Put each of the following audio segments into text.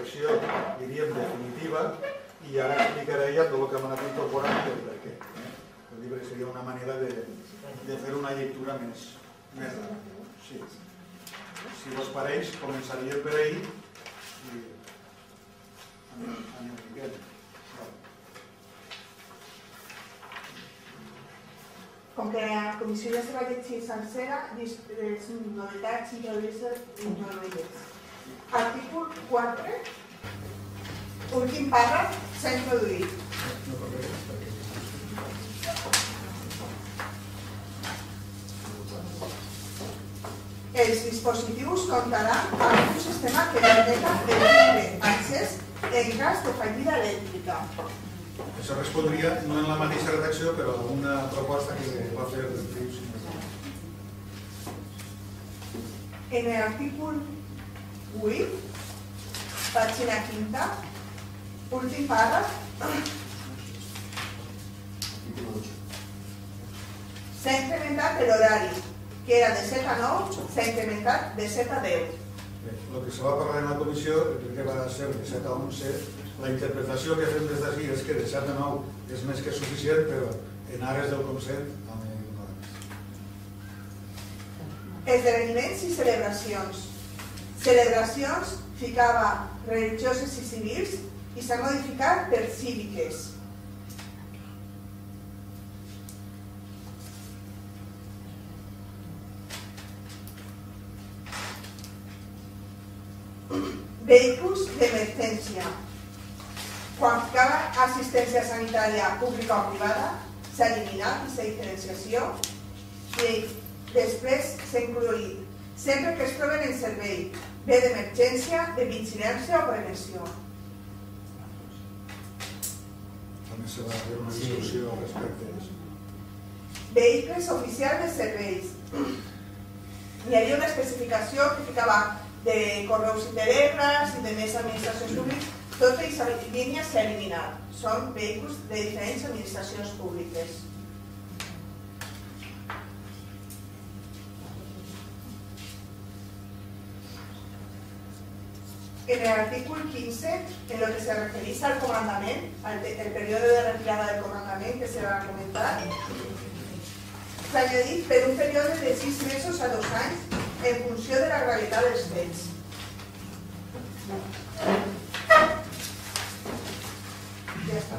redacció, diríem, definitiva, i ara explicaré ja tot el que hem anat incorporant i per què. El llibre seria una manera de fer una lectura més ràpida. Sí. Si vos pareix, començaria per ahir i anem miquet. Com que la comissió ja se va llegir sencera, les novetats introduïdes. Artícul 4, últim pàrraf, s'ha introduït. Els dispositius comptaran amb un sistema que permeta el lliure accés en cas de fallida elèctrica. Això respondria no en la mateixa redacció, però a una proposta que va fer el Trius. En l'artícul 8, pàgina 5, últim pàrraf, s'ha incrementat l'horari, que era de 7 a 9, s'ha incrementat de 7 a 10. El que se va parlar en la comissió, que va ser de 7 a 11, la interpretació que fem des d'ací és que de 7 a 9 és més que suficient, però en ares del consent també hi donarà més. Esdeveniments i celebracions. Celebracions ficava religioses i civils i s'ha modificat per cíviques. Vehicles d'emergència. Quan ficava assistència sanitària pública o privada, s'ha eliminat aquesta diferenciació i després s'ha incloït sempre que es troben en servei, bé d'emergència, de vigilància o prevenció. També se va fer una discussió al respecte d'això. Vehicles oficials de serveis. Hi havia una especificació que ficava de correus i telègrafs i de més administracions públiques. Tota aquesta línia s'ha eliminat. Són vehicles de diferents administracions públiques. En l'artícul 15, en el que se refereix al comandament, el període de retirada del comandament que se va comentar, s'ha añadit per un període de 6 mesos a 2 anys en funció de la gravetat dels fets. Ja està.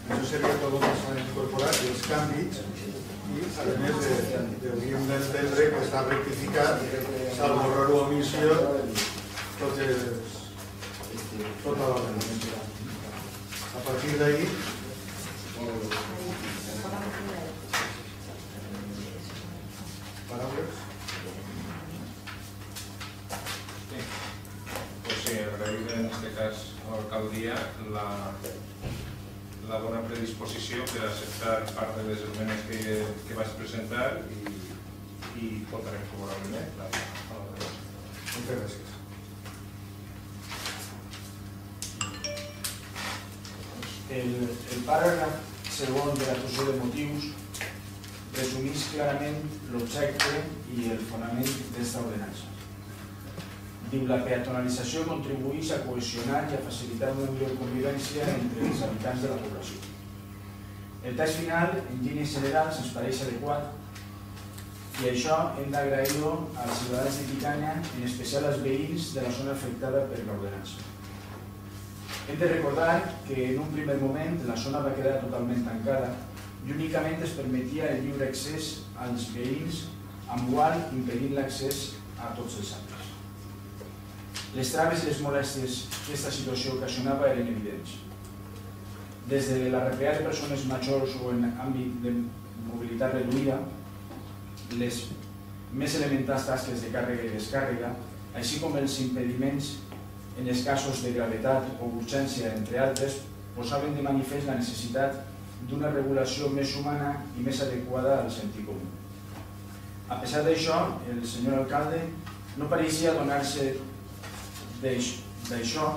Això seria tot el que s'ha incorporat i els canvis i, a més, hauríem d'entendre que està rectificat, salvo error o omissió, tota l'organització. A partir d'ahí, paraules? Pues sí, agrair en este cas a l'alcaldia la bona predisposició per acceptar part de les esmenes que vaig presentar i votarem favorablement a la proposta. Moltes gràcies. El paràgraf segon de l'exposició de motius resumís clarament l'objecte i el fonament d'esta ordenança. Diu, la peatonalització contribueix a cohesionar i a facilitar una millor convivència entre els habitants de la població. El text final, en línies generals, ens pareix adequat i això hem d'agrair-ho als ciutadans de Picanya, en especial als veïns de la zona afectada per l'ordenança. Hem de recordar que en un primer moment la zona va quedar totalment tancada i únicament es permetia el lliure accés als veïns, amb gual impedint l'accés a tots els altres. Les traves i les molèsties que aquesta situació ocasionava eren evidents. Des de la retirada de persones majors o en àmbit de mobilitat reduïda, les més elementals tasques de càrrega i descàrrega, així com els impediments en els casos de gravetat o urgència, entre altres, posaven de manifest la necessitat d'una regulació més humana i més adequada al sentit comú. A pesar d'això, el senyor alcalde no pareixia donar-se d'això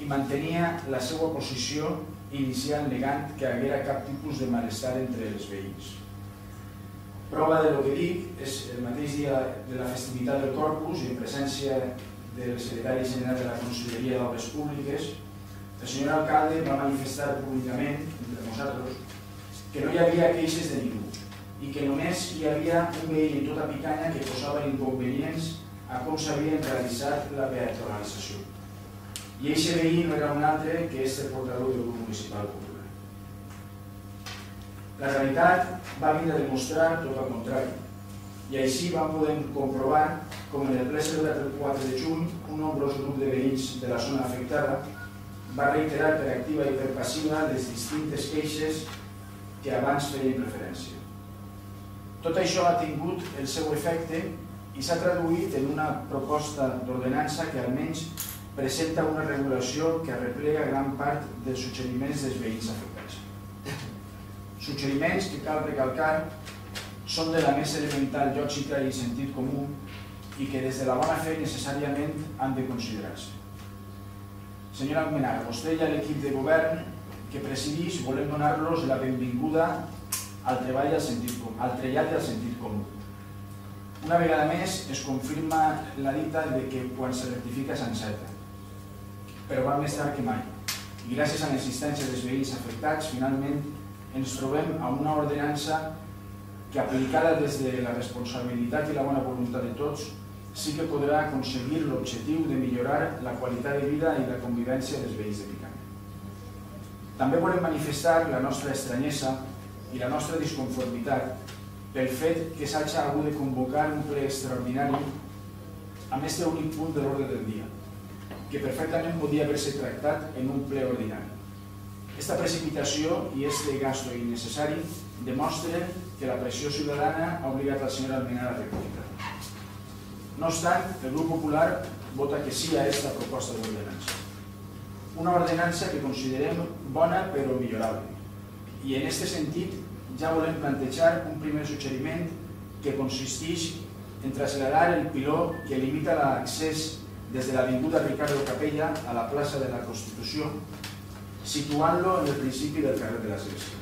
i mantenia la seva posició inicial negant que haguera cap tipus de malestar entre els veïns. Prova de lo que dic és el mateix dia de la festivitat del Corpus i en presència del secretari general de la Conselleria d'Obres Públiques, el senyor alcalde va manifestar públicament, entre nosaltres, que no hi havia queixes de ningú i que només hi havia un veí en tota Picanya que posava inconvenients a com s'havien realitzat la peatonalització. I aquest veí no era un altre que és el portaveu del grup municipal popular. La realitat va vindre a demostrar tot el contrari, i així vam poder comprovar com en el ple celebrat el 4 de juny un nombrós grup de veïns de la zona afectada va reiterar per activa i per passiva les distintes queixes que abans feien referència. Tot això ha tingut el seu efecte i s'ha traduït en una proposta d'ordenança que almenys presenta una regulació que arreplega gran part dels suggeriments dels veïns afectats. Suggeriments que cal recalcar són de la més elemental lògica i sentit comú i que des de la bona fe necessàriament han de considerar-se. Senyora Almenara, vostè i l'equip de govern que presideix volem donar-los la benvinguda al treball i al sentit comú. Una vegada més es confirma la dita de que quan se rectifica s'encerta, però va més tard que mai. I gràcies a l'existència dels veïns afectats, finalment ens trobem a una ordenança que, aplicada des de la responsabilitat i la bona voluntat de tots, sí que podrà aconseguir l'objectiu de millorar la qualitat de vida i la convivència dels veïns de Picanya. També volem manifestar la nostra estranyesa i la nostra disconformitat pel fet que s'hagi hagut de convocar un ple extraordinari amb este únic punt de l'ordre del dia, que perfectament podia haver-se tractat en un ple ordinari. Esta precipitació i este gasto innecessari demostren que la pressió ciutadana ha obligat al senyor Almenara a rectificar. No obstant, el grup popular vota que sí a aquesta proposta d'ordenança. Una ordenança que considerem bona però millorable. I en aquest sentit ja volem plantejar un primer suggeriment que consisteix en traslladar el piló que limita l'accés des de l'avinguda Ricardo Capella a la plaça de la Constitució, situant-lo en el principi del carrer de l'Església.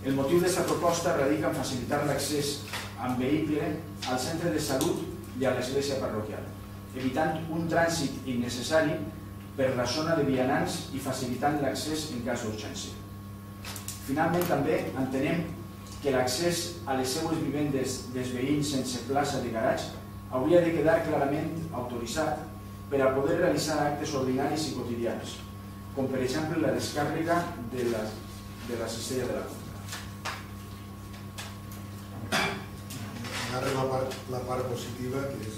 El motiu d'aquesta proposta radica en facilitar l'accés amb vehicle al centre de salut i a l'església parroquial, evitant un trànsit innecessari per la zona de vianants i facilitant l'accés en cas d'urgència. Finalment, també entenem que l'accés a les seues vivendes dels veïns sense plaça de garatge hauria de quedar clarament autoritzat per a poder realitzar actes ordinaris i quotidians, com per exemple la descàrrega de la cistella de la compra. Ara la part positiva, que és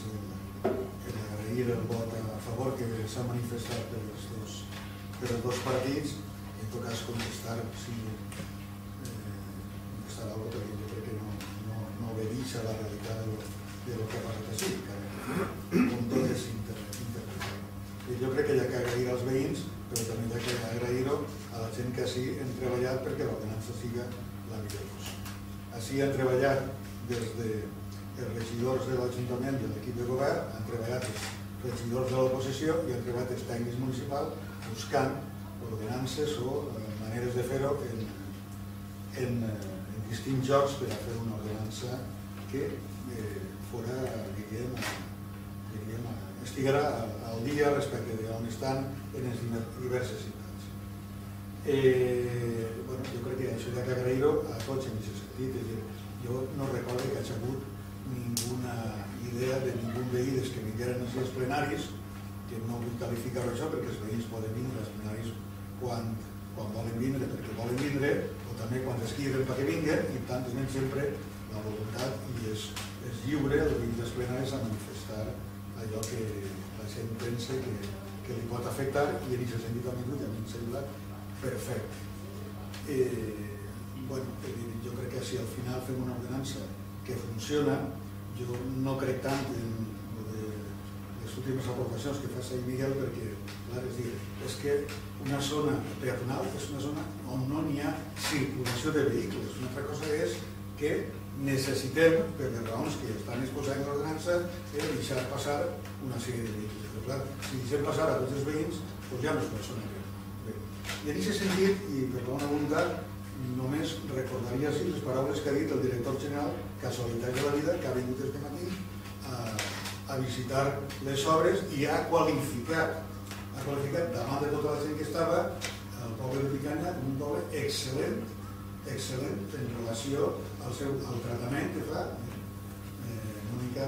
agrair el vot a favor que s'ha manifestat per els dos partits, i en tot cas contestar si contestar algo, perquè jo crec que no obedeix a la realitat de lo que ha passat així, com tot és interpretat. Jo crec que hi ha que agrair als veïns, però també hi ha que agrair-ho a la gent que així hem treballat perquè l'ordenança siga la millor cosa. Així han treballat des dels regidors de l'Ajuntament i de l'equip de govern, han treballat els regidors de l'oposició i han treballat els tècnics municipals buscant ordenances o maneres de fer-ho en distints jocs per a fer una ordenança que fora, diríem, estiguera al dia respecte d'on estan en les diverses ciutats. Jo crec que això hi ha que agrair-ho a tots en aquest sentit. Jo no recordo que hagi hagut ninguna idea de ningú veí des que vingueren els plenaris, que no vull qualificar això perquè els veïns poden vindre als plenaris quan volen vindre perquè volen vindre, o també quan es queden perquè vinguen, i per tant tenen sempre la voluntat i és lliure el veïns dels plenaris a manifestar allò que la gent pensa que li pot afectar, i en aquest sentit a mi em sembla perfecte. Jo crec que si al final fem una ordenança que funciona, jo no crec tant en les últimes aportacions que fa Sant Miguel, perquè és que una zona peatonal és una zona on no n'hi ha circulació de vehicles. Una altra cosa és que necessitem, per les raons que estan exposades en l'ordenança, deixar passar una sèrie de vehicles. Però clar, si deixem passar a tots els veïns, doncs ja no és persona que... I en aquest sentit, i per la bona voluntat, només recordaria les paraules que ha dit el director general, casualitat de la vida, que ha vingut este matí a a visitar les obres i a qualificat davant de tota la gent que estava el poble de Picanya com un poble excel·lent en relació al tractament que fa Mónica,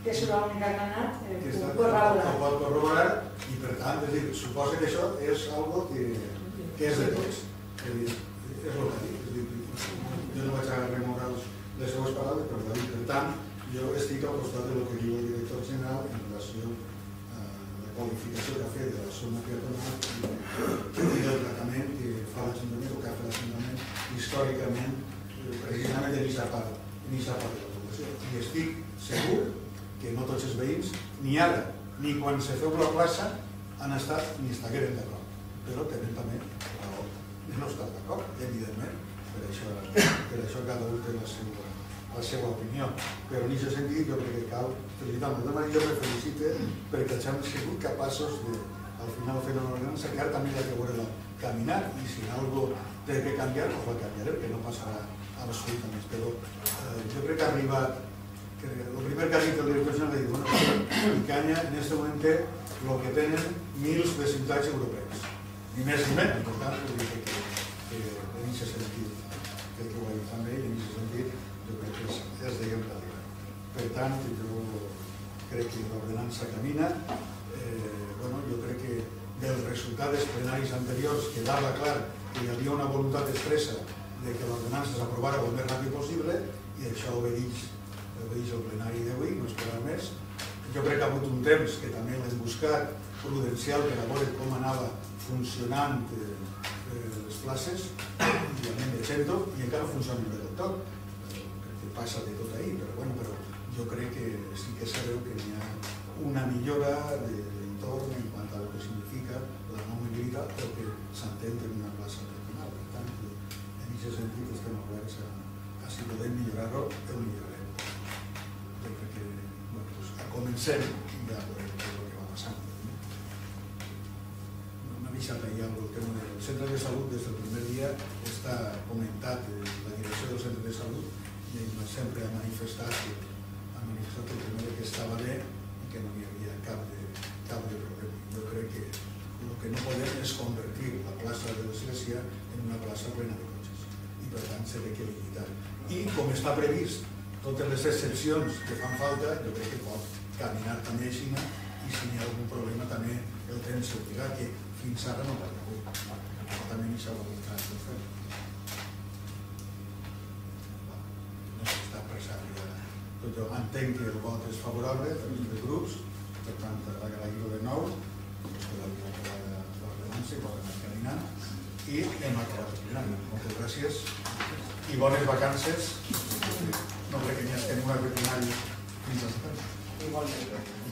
que és l'única que ha anat, que ho pot corroborar, i per tant, suposa que això és algo que és de tots. És el que dic. Jo no vaig a remoure les seues paraules, però per tant, jo estic al costat del que diu el director general en relació a la qualificació que ha fet de la zona peatonal i del tractament que fa l'Ajuntament o que ha fet l'Ajuntament històricament, precisament en aquesta part de la població. I estic segur que no tots els veïns, ni ara, ni quan se feu la plaça, han estat ni estagueren d'acord. Però tenen també raó de no estar d'acord, evidentment. Per això cada un té la seva opinió. Però en aquest sentit jo crec que cal felicitar. De manera jo me felicite perquè els hem sigut capaços de, al final, fer una ordenança que ara també hi ha que veure caminar i si algo té que canviar, doncs la canviarem, que no passarà absolutament. Però jo crec que ha arribat. El primer que ha dit el director general ha dit, bueno, Picanya en aquest moment té el que tenen mils de ciutats europeus, ni més ni menys. Per tant, jo crec que en aquest sentit, crec que ho ha dit també, i en aquest sentit jo crec que és de lloc de dir. Per tant, jo crec que l'ordenança camina. Jo crec que del resultat dels plenaris anteriors quedava clar que hi havia una voluntat expressa de que l'ordenança s'aprovara el més ràpid possible i això obedeix el plenari d'avui, no esperar més. Jo crec que ha hagut un temps que també l'hem buscat prudencial per a veure com anava funcionant les places i anem llegint-ho i encara funciona bé del tot. Crec que passa de tot ahir, però jo crec que sí que sabeu que hi ha una millora de l'entorn en quant a el que significa la no mobilitat o que s'entén en una plaça regional. Per tant, en aquest sentit estem oberts a si podem millorar-ho, el millorarem. Comencem ja a veure què és el que va passant. M'ha avisat ahir el tema del centre de salut des del primer dia, està comentat la direcció del centre de salut i sempre ha manifestat el primer que estava bé i que no hi havia cap de problema. Jo crec que el que no podem és convertir la plaça de l'Església en una plaça plena de cotxes i per tant s'ha de limitar. I com està previst totes les excepcions que fan falta, jo crec que pot caminar també així i si hi ha algun problema també el temps sortirà, que fins ara no l'ha hagut. També n'hi s'ha voluntat de fer. No s'està pressant ja. Jo entenc que el vot és favorable dels grups, per tant agrair-ho de nou, que l'havia acabat l'ordenança i poden anar caminant i hem acabat el plenari. Moltes gràcies i bones vacances. No crec que n'hi hagi una veterinària fins a setmana. Igualment.